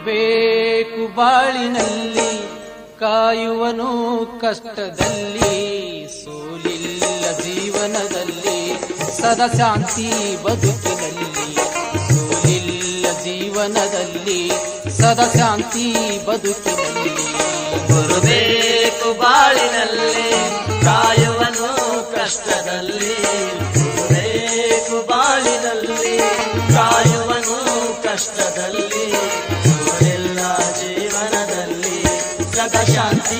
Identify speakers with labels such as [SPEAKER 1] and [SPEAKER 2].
[SPEAKER 1] ಬರಬೇಕು ಬಾಳಿನಲ್ಲಿ ಕಾಯುವನು ಕಷ್ಟದಲ್ಲಿ, ಸೋಲಿಲ್ಲ ಜೀವನದಲ್ಲಿ ಸದಾ ಶಾಂತಿ ಬದುಕಿನಲ್ಲಿ, ಸೋಲಿಲ್ಲ ಜೀವನದಲ್ಲಿ ಸದಾ ಶಾಂತಿ ಬದುಕಿನಲ್ಲಿ.
[SPEAKER 2] ಬರಬೇಕು ಬಾಳಿನಲ್ಲಿ ಕಾಯುವನು ಕಷ್ಟದಲ್ಲಿ, ಬರಬೇಕು ಬಾಳಿನಲ್ಲಿ ಕಾಯುವನು ಕಷ್ಟದಲ್ಲಿ, ಸೋಲಿಲ್ಲ ಜೀವನದಲ್ಲಿ ಸದಾ ಶಾಂತಿ